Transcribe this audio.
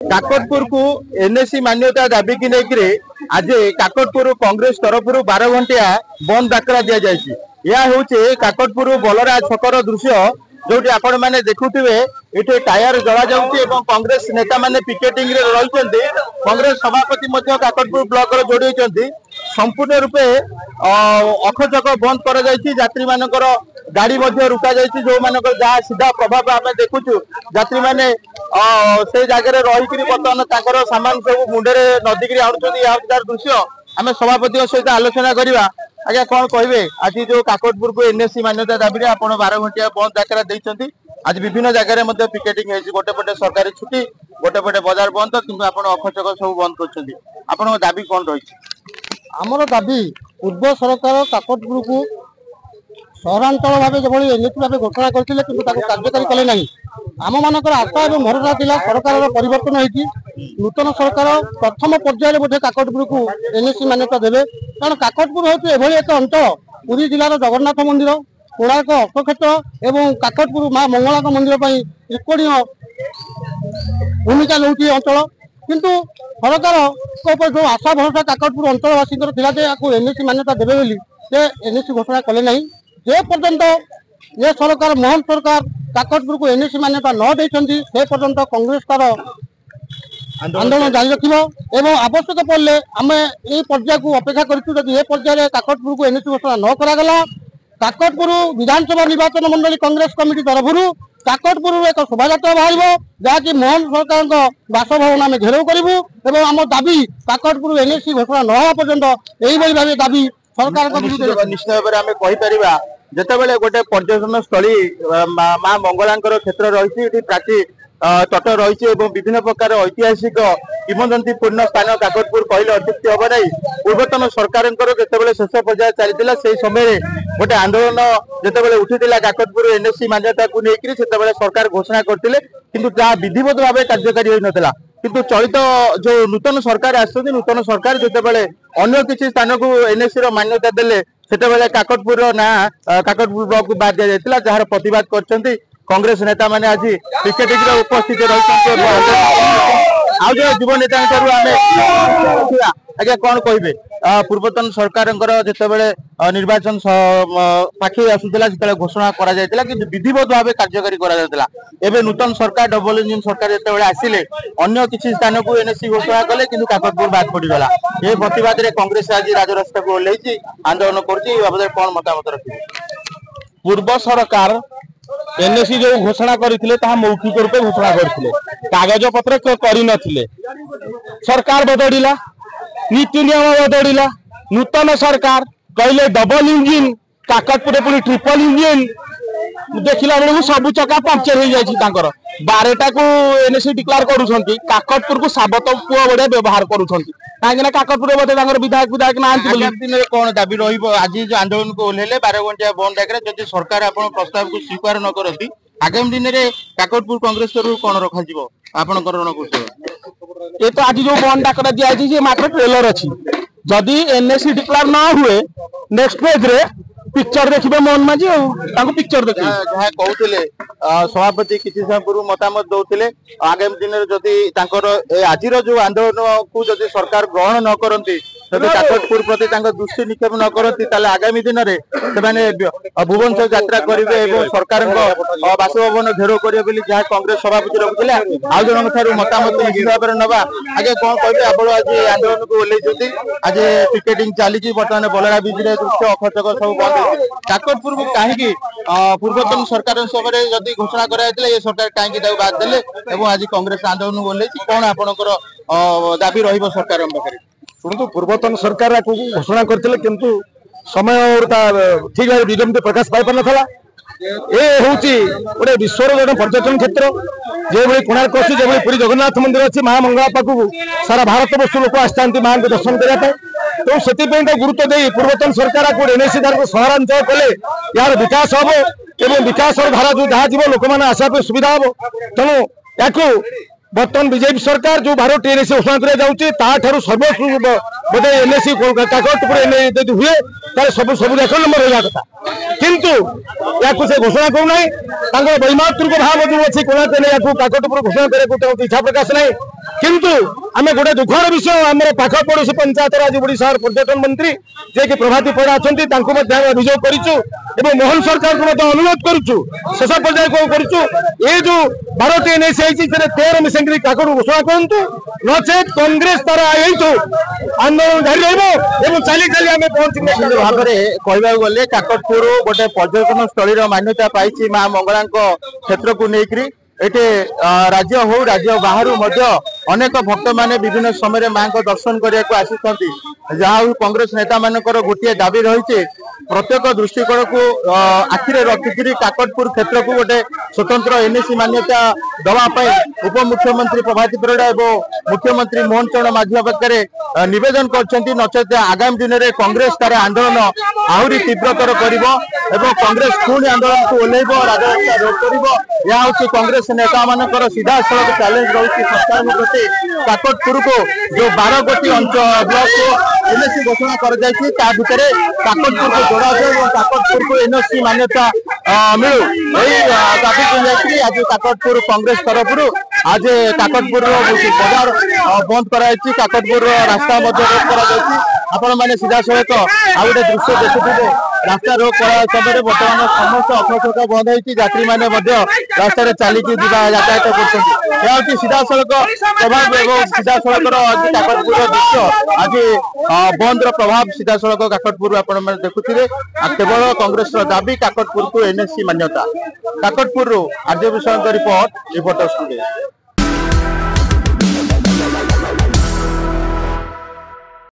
काकटपुर को एनएसी मान्यता दाबी की लेकर आज काकटपुर कांग्रेस तरफ 12 घंटिया बंद डाकरा दि जाए। यह हूँ काकटपुर बलरा छकर दृश्य जो आपण मैंने देखुवे ये टायर जला जाऊँगी कांग्रेस नेता मैंने पिकेटिंग रही। कांग्रेस सभापति काकटपुर ब्लॉक जोड़ी संपूर्ण रूपे अखचक बंद कर मानकर गाड़ी रुका जो मान जहाँ सीधा प्रभाव आम देखुचु यात्री मैंने से जगह रही बर्तमान सामान सब मुंडे नदीक आर दृश्य आम सभापति सहित आलोचना करवा। आज्ञा कौन कहे आज जो काकटपुर को एनएसी मान्यता दाबी आप 12 घंटिया बंद डाकरा देते आज विभिन्न जगह पिकेटिंग गोटे पटे सरकारी छुट्टी गोटे पटे बाजार बंद कि अखचक सब बंद कर दाबी कौन रही? आमर दाबी पूर्व सरकार काकटपुर को सहरांचल भाव जो एनएसी भाव घोषणा करते कार्यकारी कले ना। आम मानकर आशा और भरोसा था सरकार परिवर्तन होती नूतन सरकार प्रथम पर्यायर बोधे काकटपुर को एनएसी मान्यता देवे कारण काकटपुर हूँ एभली एक अंचल पुरी जिलार जगन्नाथ मंदिर कोणार्क अर्थक्षेत्र और काकटपुर माँ मंगला मंदिर त्रिकोणीय भूमिका नौकरी अंचल किंतु सरकार जो आशा भरोसा काकटपुर अंचलवासी एनएसी मान्यता देवे बोली से एनएसी घोषणा कले ना। जे पर्यंत ये सरकार मोहन सरकार काकटपुर को एनएसी मान्यता न देते से पर्यंत कांग्रेस तार आंदोलन जारी रखिब आवश्यक पड़े आम ये पर्याय को अपेक्षा करें पर्याय काकटपुर को एनएसी घोषणा न करागला काकटपुर विधानसभा निर्वाचन मंडली कांग्रेस कमिटी तरफ काकटपुर एक शोभा बाहर जहाँकि मोहन सरकार बासभवन आम घेराव करूँ आम दाबी काकटपुर एनएसी घोषणा न होगा पर्यंत यही भाव दाबी सरकार निश्चित भाव में कहीपर जितेबाला गोटे पर्यटन स्थली माँ मंगला क्षेत्र रही प्राची तट रही विभिन्न प्रकार ऐतिहासिक किंवदंतीपूर्ण स्थान काकटपुर कहले अत्युक्ति हम ना। पूर्वतन सरकार जितेबाला शेष पर्याय चलता से समय गोटे आंदोलन जितेबाला उठी काकटपुर एनएसी मान्यता को लेकर से सरकार घोषणा करते किंतु जहाँ विधिवत भाव कार्यकारी होता किंतु चलित जो नूतन सरकार आसुच्च नूतन सरकार जितेबाला अन्य किसी स्थान को एनएसी मान्यता देले सेतेबाला काकटपुर ना काकटपुर ब्लॉक को बाद दि जाता जार प्रतिवाद कर कांग्रेस नेता मैंने आज पिकेटिंग उपस्थित रही। युव नेता आज्ञा कौन कहे पूर्वतन सरकार जितेबाला निर्वाचन पाखे आसूला से घोषणा करा कि विधिवत भाव कार्यकारी करा नूतन सरकार डबल इंजिन सरकार जिते आसिले अन्य किसी स्थान को एनएसी घोषणा कले कि काकटपुर बाद पड़गला ये प्रतिवाद में कांग्रेस आज राजरास्ता को ओह्लैची आंदोलन कर कौन मतामत रखिए? पूर्व सरकार एनएसी जो घोषणा करते मौखिक रूप घोषणा करते कागज पत्र कर सरकार बदलिला नीति नियम बदलिला नूतन सरकार कहले डबल इंजिन काकटपुर पुणी ट्रिपल इंजिन देखला बेलू सब चका पंक्चर हो जाए 12टा को एनएसी डिक्लेयर करुँच काकटपुर को साबत पुआ बड़िया व्यवहार करुँच कहीं काकटपुर बोधे विधायक विधायक ना दिन कौन दाबी आज जो आंदोलन को ओह्लैले 12 घंटिया बंद डाकरा जब सरकार आप प्रस्ताव को स्वीकार न करती आगामी दिन में काकटपुर कांग्रेस तरफ कौन रखा आपंकर रणकौशल? ये तो आज जो बंद डाकरा दिखाई मात्र ट्रेलर अच्छी जदि एनएसी डिक्लेयर ना हुए नेक्स्ट पेज रे पिक्चर देखिए मोहन माझी पिक्चर देखिए जहाँ कहते सभापति किसी समय पूर्व मतामत दौले आगामी दिन में जदि आज जो आंदोलन को जदि सरकार ग्रहण न करती काकटपुर प्रति दृष्टि निक्षेप न करती आगामी दिन में भुवनेश्वर यात्रा करेंगे और सरकार बासभवन घेराव करेंगे जहाँ कांग्रेस सभापति रखुले आउ जन मतामत निश्चित भाव में नवा। आगे कौन कहे आप आज आंदोलन को ओह्लैଛନ୍ତି आज पिकेटिंग चली बर्तमान बलरा बीच दृश्य अखचक सब बंद काकटपुर को कहीं पूर्वतन सरकार समय जदि घोषणा कराइला ये सरकार कहीं बाद देले आज कांग्रेस आंदोलन ओह्लैଛି कौन आपंकर दाबी रही सरकार पाखे? शुणु पूर्वतन सरकार घोषणा करते किंतु समय ठीक भाव विज्ञप्ति प्रकाश पाई पार नाला ये हूँ गोटे विश्वर गोटे पर्यटन क्षेत्र जो भाई कोणार्क अच्छी जो पुरी जगन्नाथ मंदिर अच्छी माँ मंगला पाखु सारा भारत वर्ष लोक आसता माँ को दर्शन करने तो से गुरुत्व दे पूर्वतन सरकार को एनएसी धारा सहरांचल कले यार विकास हम एवं विकास धारा जो जहाँ जीव लोक मैंने आसापे सुविधा हम तेणु या बर्तमान बीजेपी सरकार जो 12टी एनएसी घोषणा कर सर्वोच्च बोधे एनएसी काकटपुर हुए सब सब एक नंबर रहा कथा किंतु या से घोषणा करूना वैमातृक भाव जो अच्छी कोणार्क काकटपुर घोषणा करने इच्छा प्रकाश नहीं किंतु आम गोटे दुखर विषय आम पाख पड़ोशी पंचायत राज ओडिशा पर्यटन मंत्री जे कि प्रभाती पड़ा अच्छा अभियोग कर मोहन सरकार को अनुरोध करुचु शेष पर्याय कौन करुचु ये जो 12टी एनएसी आई 13 मिसेंगरी काकड़ घोषणा करूँ नचेत कांग्रेस तार आंदोलन जारी रही चली चली आम पहुंच भाव में कहवाक गले काकटपुर गोटे पर्यटन स्थली मान्यता पाई माँ मंगला क्षेत्र को लेकर एटे राज्य हो राज्य बाहर अनेक भक्त माने विभिन्न समय माँ को दर्शन करने को आसी जहाँ कांग्रेस नेता मानकर गोटे दाबी रही प्रत्येक दृष्टिकोण को आखिरे रखिक काकटपुर क्षेत्र को गोटे स्वतंत्र एनएसी मान्यता दवाई उपमुख्यमंत्री प्रभाती परिड़ा और मुख्यमंत्री मोहन चरण माझी पाखे निवेदन कर नचेत आगामी दिन में कांग्रेस तार आंदोलन आहरी तीव्रतर कर कांग्रेस पुणी आंदोलन को ओह्लैब राजरास्ता रोक कर यह हूँ कांग्रेस नेता मानकर सीधा सड़क चैलेंज रही सरकार प्रति काकटपुर को जो 12 गोटी ब्लॉक को एनएसी घोषणा कर भितर काकटपुर को जोड़ा जाए काकटपुर को एनएसी मान्यता मिलू यही दाबी को लेकर आज काकटपुर कांग्रेस तरफ आज काकटपुर बजार बंद कराई काकटपुर रास्ता रोक आपण मैंने सीधा सड़क आ गए दृश्य देखुथे रास्ता रोक समय बर्तमान समस्त अखसका बंद होती मैंने रास्ता चलिकी यातायात कर सीधा सड़क प्रभाव और सीधा सड़क काकटपुर दृश्य आज बंद प्रभाव सीधा सड़क काकटपुर आपण मैंने देखुथे केवल कांग्रेस दाबी काकटपुर को एनएसी मान्यता काकटपुर आर्य विषय रिपोर्ट रिपोर्टर स्टूडियो।